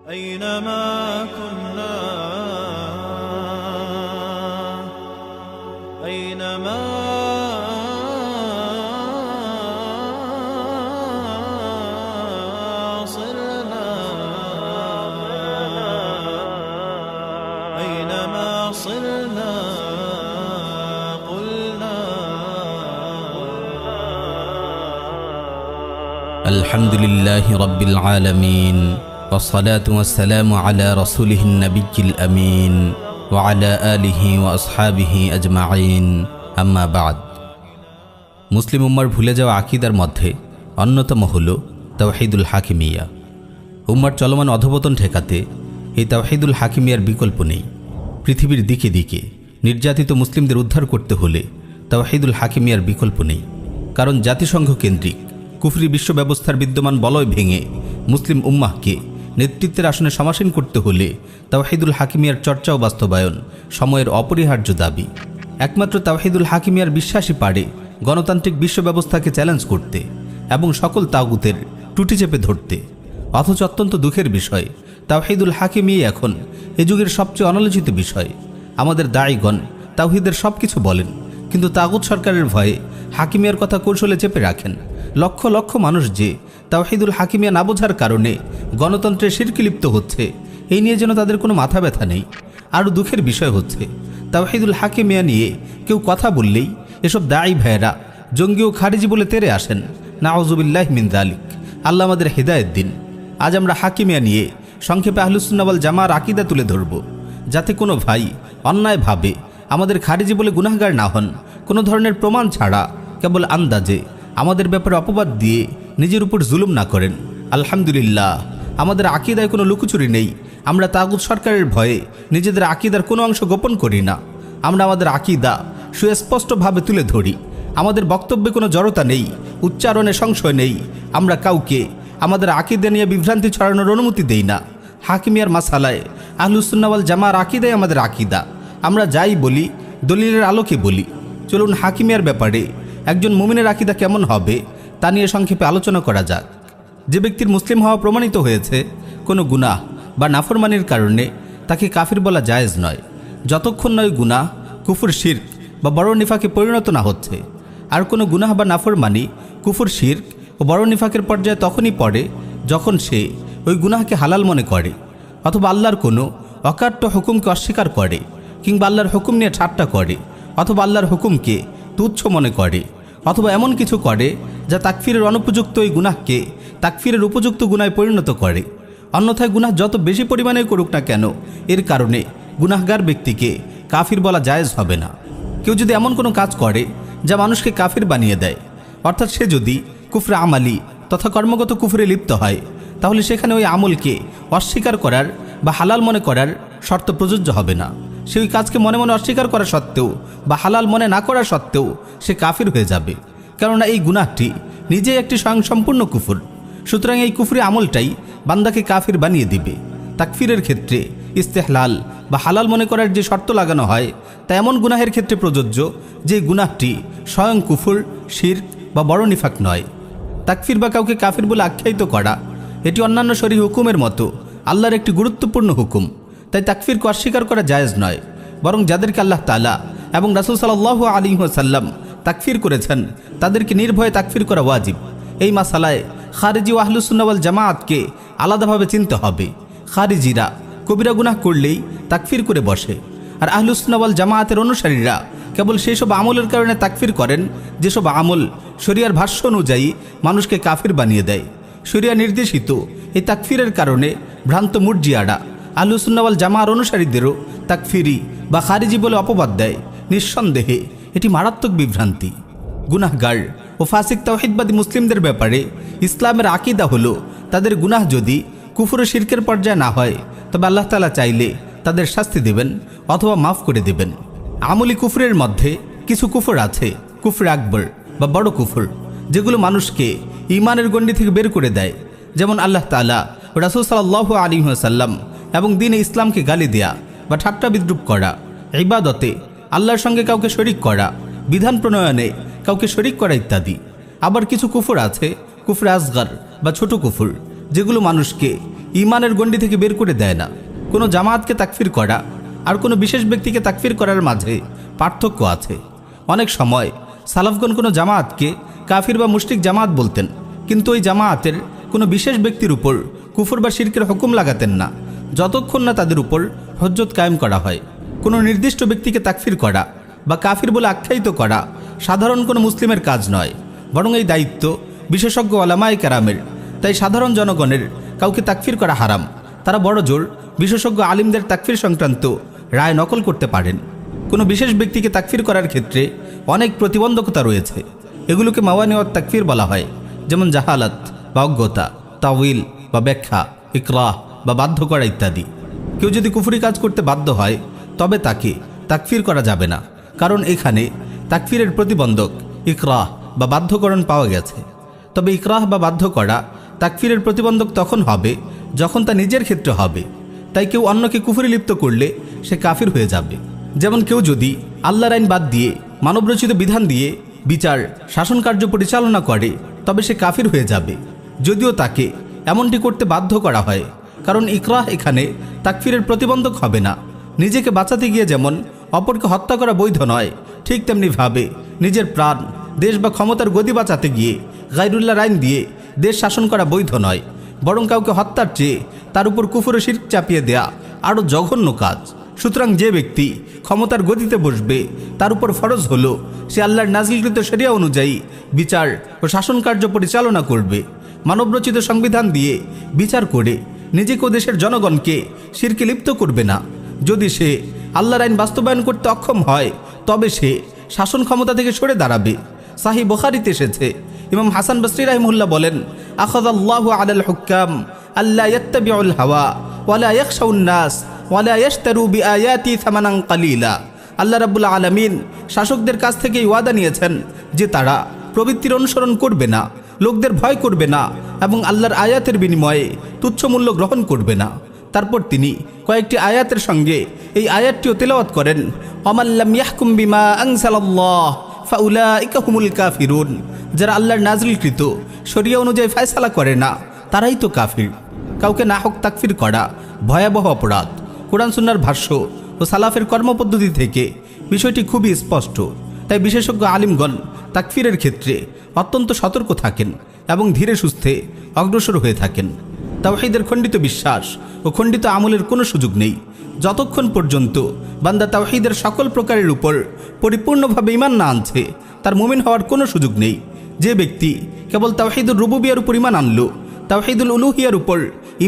أينما كنا أينما صرنا أينما صرنا قلنا الحمد لله رب العالمين والصلاة والسلام على رسوله النبي الأمين وعلى آله وأصحابه أجمعين أما بعد মুসলিম উম্মার ভুলে যাওয়া আকীদার মধ্যে অন্যতম হল তাওহীদুল হাকিমিয়া। উম্মার চলমান অধপতন ঠেকাতে এই তাওহীদুল হাকিমিয়ার বিকল্প নেই। পৃথিবীর দিকে দিকে নির্যাতিত মুসলিমদের উদ্ধার করতে হলে তাওহীদুল হাকিমিয়ার বিকল্প নেই। কারণ জাতিসংঘ কেন্দ্রিক কুফরি বিশ্ব ব্যবস্থার বিদ্যমান বলয় ভেঙে মুসলিম উম্মাহকে নেতৃত্বের আসনে সমাসীন করতে হলে তাওহীদুল হাকিমিয়ার চর্চা ও বাস্তবায়ন সময়ের অপরিহার্য দাবি। একমাত্র তাওহীদুল হাকিমিয়ার বিশ্বাসী পারে গণতান্ত্রিক বিশ্ব ব্যবস্থাকে চ্যালেঞ্জ করতে এবং সকল তাগুতের টুটি চেপে ধরতে। অথচ অত্যন্ত দুঃখের বিষয়, তাওহীদুল হাকিমিয়া এখন এ যুগের সবচেয়ে অনালোচিত বিষয়। আমাদের দায়ীগণ তাওহীদের সব কিছু বলেন, কিন্তু তাগুত সরকারের ভয়ে হাকিমিয়ার কথা কৌশলে চেপে রাখেন। লক্ষ লক্ষ মানুষ যে তাওহীদুল হাকিমিয়া না বোঝার কারণে গণতন্ত্রের শিরকে লিপ্ত হচ্ছে, এই নিয়ে যেন তাদের কোনো মাথা ব্যথা নেই। আরও দুঃখের বিষয় হচ্ছে, তাওহীদুল হাকিমিয়া নিয়ে কেউ কথা বললেই এসব দায়ী ভাইয়েরা জঙ্গি ও খারিজি বলে তেরে আসেন। নাউযুবিল্লাহি মিন যালিক। আল্লাহ আমাদের হেদায়েত দিন। আজ আমরা হাকিমিয়া নিয়ে সংক্ষেপে আহলুস সুন্নাহ ওয়াল জামাআর আকীদা তুলে ধরব, যাতে কোনো ভাই অন্যায়ভাবে আমাদের খারিজি বলে গুনাহগার না হন। কোনো ধরনের প্রমাণ ছাড়া কেবল আন্দাজে আমাদের ব্যাপারে অপবাদ দিয়ে নিজের উপর জুলুম না করেন। আলহামদুলিল্লাহ, আমাদের আকীদায় কোনো লুকোচুরি নেই। আমরা তাগুত সরকারের ভয়ে নিজেদের আকীদার কোনো অংশ গোপন করি না। আমরা আমাদের আকীদা সুস্পষ্টভাবে তুলে ধরি। আমাদের বক্তব্যে কোনো জড়তা নেই, উচ্চারণে সংশয় নেই। আমরা কাউকে আমাদের আকীদা নিয়ে বিভ্রান্তি ছড়ানোর অনুমতি দেই না। হাকিমিয়ার মাসালায় আহলুস সুন্নাহ ওয়াল জামাআর আকীদাই আমাদের আকীদা। আমরা যাই বলি দলিলের আলোকে বলি। চলুন হাকিমিয়ার ব্যাপারে একজন মুমিনের আকীদা কেমন হবে তা নিয়ে সংক্ষেপে আলোচনা করা যাক। যে ব্যক্তির মুসলিম হওয়া প্রমাণিত হয়েছে, কোনো গুনাহ বা নাফরমানির কারণে তাকে কাফির বলা জায়েজ নয়, যতক্ষণ নয় গুনাহ কুফর শিরক বা বড় নিফাকে পরিণত না হচ্ছে। আর কোনো গুনাহ বা নাফরমানি কুফর শিরক ও বড় নিফাকের পর্যায়ে তখনই পড়ে যখন সে ওই গুনাহকে হালাল মনে করে, অথবা আল্লাহর কোনো অকাট্য হুকুমকে অস্বীকার করে, কিংবা আল্লাহর হুকুম নিয়ে ঠাট্টা করে, অথবা আল্লাহর হুকুমকে তুচ্ছ মনে করে, অথবা এমন কিছু করে যা তাকফিরের অনুপযুক্ত ওই গুনাহকে তাকফিরের উপযুক্ত গুনায় পরিণত করে। অন্যথায় গুনাহ যত বেশি পরিমাণে করুক না কেন, এর কারণে গুনাহগার ব্যক্তিকে কাফির বলা জায়েজ হবে না। কেউ যদি এমন কোনো কাজ করে যা মানুষকে কাফির বানিয়ে দেয়, অর্থাৎ সে যদি কুফরে আমালি তথা কর্মগত কুফরে লিপ্ত হয়, তাহলে সেখানে ওই আমলকে অস্বীকার করার বা হালাল মনে করার শর্ত প্রযোজ্য হবে না। সে ওই কাজকে মনে মনে অস্বীকার করা সত্ত্বেও বা হালাল মনে না করা সত্ত্বেও সে কাফির হয়ে যাবে, কেননা এই গুনাহটি নিজেই একটি স্বয়ংসম্পূর্ণ কুফর। সুতরাং এই কুফরি আমলটাই বান্দাকে কাফির বানিয়ে দিবে। তাকফিরের ক্ষেত্রে ইস্তেহলাল বা হালাল মনে করার যে শর্ত লাগানো হয়, তা এমন গুনাহের ক্ষেত্রে প্রযোজ্য যে গুনাহটি স্বয়ং কুফর, শিরক বা বড় নিফাক নয়। তাকফির বা কাউকে কাফির বলে আখ্যায়িত করা এটি অন্যান্য শরীয়হ হুকুমের মতো আল্লাহর একটি গুরুত্বপূর্ণ হুকুম। তাই তাকফিরকে অস্বীকার করা জায়েজ নয়, বরং যাদেরকে আল্লাহ তাআলা এবং রাসূল সাল্লাল্লাহু আলাইহি ওয়াসাল্লাম তাকফির করেছেন তাদেরকে নির্ভয়ে তাকফির করা ওয়াজিব। এই মাসালায় খারিজি ও আহলুস সুন্নাহ ওয়াল জামাআতকে আলাদাভাবে চিনতে হবে। খারিজিরা কবিরা গুনাহ করলেই তাকফির করে বসে, আর আহলুস সুন্নাহ ওয়াল জামাআতের অনুসারীরা কেবল সেই সব আমলের কারণে তাকফির করেন যেসব আমল শরিয়ার ভাষ্য অনুযায়ী মানুষকে কাফির বানিয়ে দেয়। শরিয়া নির্দেশিত এই তাকফিরের কারণে ভ্রান্ত মুরজিয়ারা আহলুস সুন্নাহ ওয়াল জামাআর অনুসারীদেরও তাকফিরি বা খারিজি বলে অপবাদ দেয়। নিঃসন্দেহে এটি মারাত্মক বিভ্রান্তি। গুনাহগার ও ফাসিক তাওহীদবাদী মুসলিমদের ব্যাপারে ইসলামের আকীদা হলো, তাদের গুনাহ যদি কুফর ও শিরকের পর্যায়ে না হয়, তবে আল্লাহ তাআলা চাইলে তাদের শাস্তি দেবেন অথবা মাফ করে দেবেন। আমলি কুফরের মধ্যে কিছু কুফর আছে, কুফর আকবর বা বড় কুফর, যেগুলো মানুষকে ঈমানের গণ্ডি থেকে বের করে দেয়। যেমন আল্লাহ তাআলা ও রাসূল সাল্লাল্লাহু আলাইহি ওয়াসাল্লাম এবং দ্বীনে ইসলামকে গালি দেয়া বা ঠাট্টা বিদ্রূপ করা, ইবাদতে আল্লাহর সঙ্গে কাউকে শরীক করা, বিধান প্রণয়নে কাউকে শরীক করা ইত্যাদি। আবার কিছু কুফর আছে কুফর আসগর বা ছোট কুফর, যেগুলো মানুষকে ঈমানের গণ্ডি থেকে বের করে দেয় না। কোনো জামাতকে তাকফির করা আর কোনো বিশেষ ব্যক্তিকে তাকফির করার মাঝে পার্থক্য আছে। অনেক সময় সালাফগণ কোনো জামাতকে কাফির বা মুশরিক জামাত বলতেন, কিন্তু ওই জামাতের কোনো বিশেষ ব্যক্তির উপর কুফর বা শিরকের হুকুম লাগাতেন না, যতক্ষণ না তাদের উপর হজ্জত কায়েম করা হয়। কোনো নির্দিষ্ট ব্যক্তিকে তাকফির করা বা কাফির বলে আখ্যায়িত করা সাধারণ কোনো মুসলিমের কাজ নয়, বরং এই দায়িত্ব বিশেষজ্ঞ ওলামায়ে কেরামের। তাই সাধারণ জনগণের কাউকে তাকফির করা হারাম। তারা বড় জোর বিশেষজ্ঞ আলিমদের তাকফির সংক্রান্ত রায় নকল করতে পারেন। কোনো বিশেষ ব্যক্তিকে তাকফির করার ক্ষেত্রে অনেক প্রতিবন্ধকতা রয়েছে। এগুলোকে মাওয়ানিওয়াত তাকফির বলা হয়, যেমন জাহালাত বা অজ্ঞতা, তাউইল বা ব্যাখ্যা, ইকরাহ বা বাধ্য করা ইত্যাদি। কেউ যদি কুফরি কাজ করতে বাধ্য হয় তবে তাকে তাকফির করা যাবে না, কারণ এখানে তাকফিরের প্রতিবন্ধক ইকরাহ বা বাধ্যকরণ পাওয়া গেছে। তবে ইকরাহ বা বাধ্য করা তাকফিরের প্রতিবন্ধক তখন হবে যখন তা নিজের ক্ষেত্রে হবে। তাই কেউ অন্যকে কুফরি লিপ্ত করলে সে কাফির হয়ে যাবে। যেমন কেউ যদি আল্লাহর আইন বাদ দিয়ে মানবরচিত বিধান দিয়ে বিচার শাসন কার্য পরিচালনা করে তবে সে কাফির হয়ে যাবে, যদিও তাকে এমনটি করতে বাধ্য করা হয়। কারণ ইকরাহ এখানে তাকফিরের প্রতিবন্ধক হবে না। নিজেকে বাঁচাতে গিয়ে যেমন অপরকে হত্যা করা বৈধ নয়, ঠিক তেমনিভাবে নিজের প্রাণ, দেশ বা ক্ষমতার গদি বাঁচাতে গিয়ে গায়রুল্লাহর আইন দিয়ে দেশ শাসন করা বৈধ নয়, বরং কাউকে হত্যার চেয়ে তার উপর কুফর ও শিরক চাপিয়ে দেয়া আরও জঘন্য কাজ। সুতরাং যে ব্যক্তি ক্ষমতার গদিতে বসবে তার উপর ফরজ হলো সে আল্লাহর নাজিলকৃত শরিয়া অনুযায়ী বিচার ও শাসন কার্য পরিচালনা করবে। মানবরচিত সংবিধান দিয়ে বিচার করে নিজেকে ও দেশের জনগণকে শিরকে লিপ্ত করবে না। যদি সে আল্লাহর আইন বাস্তবায়ন করতে অক্ষম হয় তবে সে শাসন ক্ষমতা থেকে সরে দাঁড়াবে। সাহিহ বুখারীতে এসেছে, ইমাম হাসান বসরি রাহিমাহুল্লাহ বলেন, আখাযাল্লাহু আলাল হুক্কাম আল্লা ইয়াত্তাবিউল হাওয়া ওয়ালা ইয়াখশাউন নাস ওয়ালা ইয়াশতারু বিআয়াতি সামানান কালিলা। আল্লাহ রাব্বুল আলামিন শাসকদের কাছ থেকে ওয়াদা নিয়েছেন যে তারা প্রবৃত্তির অনুসরণ করবে না, লোকদের ভয় করবে না এবং আল্লাহর আয়াতের বিনিময়ে তুচ্ছ মূল্য গ্রহণ করবে না। তারপর তিনি কয়েকটি আয়াতের সঙ্গে এই আয়াতটিও তেলাওয়াত করেন, ওয়ামাল্লাম ইয়াহকুম বিমা আনজালাল্লাহ ফাউলাইকা হুমুল কাফিরুন। যারা আল্লাহর নাজিলকৃত শরিয়া অনুযায়ী ফয়সালা করে না তারাই তো কাফির। কাউকে নাহক তাকফির করা ভয়াবহ অপরাধ। কোরআন সুন্নাহর ভাষ্য ও সালাফের কর্মপদ্ধতি থেকে বিষয়টি খুবই স্পষ্ট। তাই বিশেষজ্ঞ আলিমগণ তাকফিরের ক্ষেত্রে অত্যন্ত সতর্ক থাকেন এবং ধীরে সুস্থে অগ্রসর হয়ে থাকেন। তাওহীদের খণ্ডিত বিশ্বাস ও খণ্ডিত আমলের কোনো সুযোগ নেই। যতক্ষণ পর্যন্ত বান্দা তাওহীদের সকল প্রকারের উপর পরিপূর্ণভাবে ঈমান না আনছে তার মুমিন হওয়ার কোনো সুযোগ নেই। যে ব্যক্তি কেবল তাওহীদুর রুবুবিয়ার উপর ঈমান আনলো, তাওহীদুল উলুহিয়ার উপর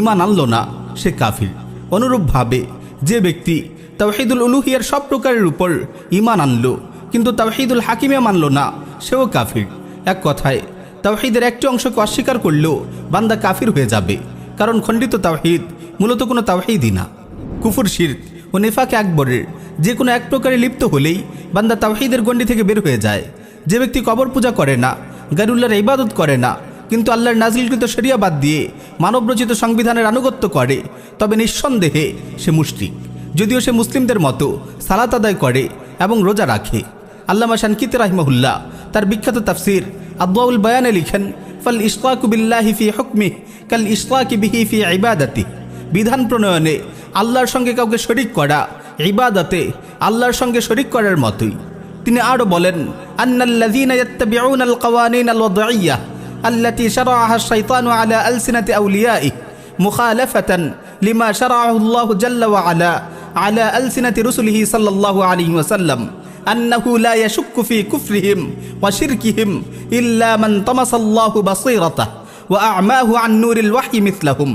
ঈমান আনলো না, সে কাফির। অনুরূপভাবে যে ব্যক্তি তাওহীদুল উলুহিয়ার সব প্রকারের উপর ঈমান আনলো কিন্তু তাওহীদুল হাকিমিয়া মানল না, সেও কাফির। এক কথায় তাওহীদের একটি অংশকে অস্বীকার করলেও বান্দা কাফির হয়ে যাবে, কারণ খণ্ডিত তাওহীদ মূলত কোনো তাওহীদই না। কুফর, শিরক ও নিফাকে আকবরের যে কোনো এক প্রকারে লিপ্ত হলেই বান্দা তাওহীদের গণ্ডি থেকে বের হয়ে যায়। যে ব্যক্তি কবর পূজা করে না, গায়রুল্লাহর ইবাদত করে না, কিন্তু আল্লাহর নাজিলকৃত শরিয়া বাদ দিয়ে মানবরচিত সংবিধানের আনুগত্য করে, তবে নিঃসন্দেহে সে মুশরিক, যদিও সে মুসলিমদের মতো সালাত আদায় করে এবং রোজা রাখে। আল্লামা শানকিতি রাহিমাহুল্লাহ তার বিখ্যাত তাফসির আদওয়াউল বায়ানে লিখেন, ফাল ইশরাকু বিল্লাহি ফি হুকমিহি কাল ইশরাকি বিহি ফি ইবাদাতিহি। বিধান প্রণয়নে আল্লাহর সঙ্গে কাউকে শরিক করা ইবাদতে আল্লাহর সঙ্গে শরিক করার মতোই। তিনি আরও বলেন, আন্নাল্লাযীনা ইয়াত্তাবিউনাল কাওয়ানিনাল ওয়াদঈয়্যাহ আল্লাতী শারাআহা আশ-শাইতানু আলা আলসিনাতি আউলিয়াইহি মুখালাফাতান লিমা শারাআহু আল্লাহু জাল্লা ওয়া আলা আলসিনাতি রাসূলিহি সাল্লাল্লাহু আলাইহি ওয়াসাল্লাম আন্নাহু লা ইয়াশুক্কু ফি কুফরিহিম ওয়া শিরকিহিম ইল্লা মান তামাসাল্লাহু বাসীরাতাহু ওয়া আ'মাহু আন নূরিল ওয়াহয়ি মিসলাহুম।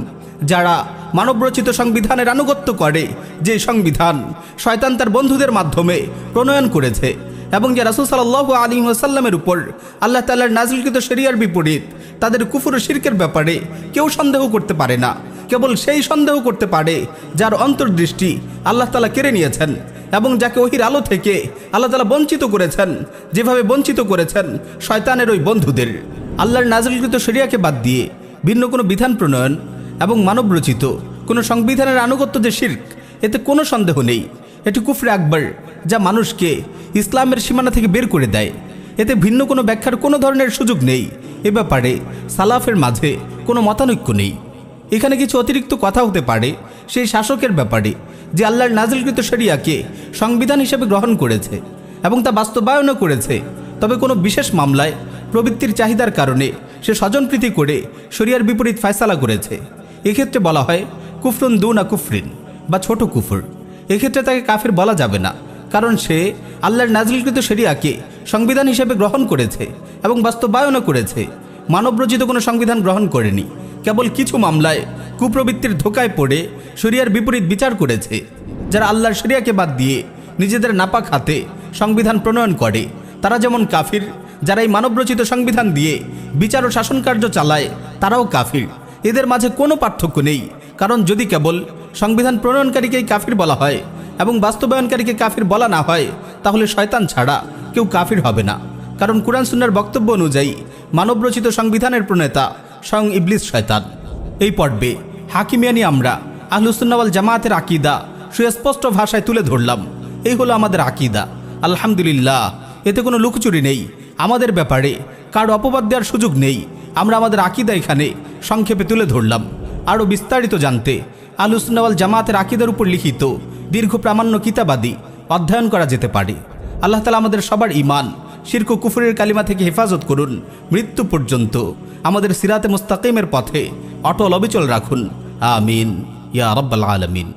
যারা মানবরচিত সংবিধানের আনুগত্য করে, যে সংবিধান শয়তান তার বন্ধুদের মাধ্যমে প্রণয়ন করেছে এবং যে রাসূল সাল্লাল্লাহু আলাইহি ওয়াসাল্লামের উপর আল্লাহ তাআলার নাজিলকৃত শরিয়ার বিপরীত তাদের কুফর ও শিরকের ব্যাপারে কেউ সন্দেহ করতে পারে না। কেবল সেই সন্দেহ করতে পারে যার অন্তর্দৃষ্টি আল্লাহ তাআলা কেড়ে নিয়েছেন এবং যাকে ওহির আলো থেকে আল্লাহ তাআলা বঞ্চিত করেছেন, যেভাবে বঞ্চিত করেছেন শয়তানের ওই বন্ধুদের। আল্লাহর নাজিলকৃত শরিয়াকে বাদ দিয়ে ভিন্ন কোনো বিধান প্রণয়ন এবং মানবরচিত কোনো সংবিধানের আনুগত্য যে শিরক, এতে কোনো সন্দেহ নেই এটি কুফরে আকবর, যা মানুষকে ইসলামের সীমানা থেকে বের করে দেয়। এতে ভিন্ন কোনো ব্যাখ্যার কোনো ধরনের সুযোগ নেই। এ ব্যাপারে সালাফের মাঝে কোনো মতানৈক্য নেই। এখানে কিছু অতিরিক্ত কথা হতে পারে সেই শাসকের ব্যাপারে যে আল্লাহর নাজিলকৃত শরিয়াকে সংবিধান হিসেবে গ্রহণ করেছে এবং তা বাস্তবায়নও করেছে, তবে কোনো বিশেষ মামলায় প্রবৃত্তির চাহিদার কারণে সে স্বজনপ্রীতি করে শরিয়ার বিপরীত ফয়সালা করেছে। এক্ষেত্রে বলা হয় কুফরুন দুনা কুফরিন বা ছোট কুফর। এক্ষেত্রে তাকে কাফির বলা যাবে না, কারণ সে আল্লাহর নাজিলকৃত শরিয়াকে সংবিধান হিসেবে গ্রহণ করেছে এবং বাস্তবায়নও করেছে, মানবরচিত কোনো সংবিধান গ্রহণ করেনি। কেবল কিছু মামলায় কুপ্রবৃত্তির ধোকায় পড়ে শরিয়ার বিপরীত বিচার করেছে। যারা আল্লাহর শরিয়াকে বাদ দিয়ে নিজেদের নাপাক হাতে সংবিধান প্রণয়ন করে তারা যেমন কাফির, যারা এই মানবরচিত সংবিধান দিয়ে বিচার ও শাসন কার্য চালায় তারাও কাফির। এদের মাঝে কোনো পার্থক্য নেই, কারণ যদি কেবল সংবিধান প্রণয়নকারীকেই কাফির বলা হয় এবং বাস্তবায়নকারীকে কাফির বলা না হয়, তাহলে শয়তান ছাড়া কেউ কাফির হবে না। কারণ কুরআন সুন্নাহর বক্তব্য অনুযায়ী মানবরচিত সংবিধানের প্রণেতা স্বয়ং ইবলিস শয়তান। এই পর্বে হাকিমিয়ানি আমরা আহলুস সুন্নাহ ওয়াল জামায়াতের আকীদা সুস্পষ্ট ভাষায় তুলে ধরলাম। এই হলো আমাদের আকীদা। আলহামদুলিল্লাহ, এতে কোনো লুকোচুরি নেই, আমাদের ব্যাপারে কারো অপবাদ দেওয়ার সুযোগ নেই। আমরা আমাদের আকীদা এখানে সংক্ষেপে তুলে ধরলাম। আরও বিস্তারিত জানতে আহলুস সুন্নাহ ওয়াল জামায়াতের আকীদার উপর লিখিত দীর্ঘ প্রামাণ্য কিতাবাদি অধ্যয়ন করা যেতে পারে। আল্লাহ তাআলা আমাদের সবার ঈমান, শিরক ও কুফরের কালিমা থেকে হেফাজত করুন। মৃত্যু পর্যন্ত আমাদের সিরাতে মুস্তাকিমের পথে অটল অবিচল রাখুন। আমিন ইয়া রাব্বাল আলামিন।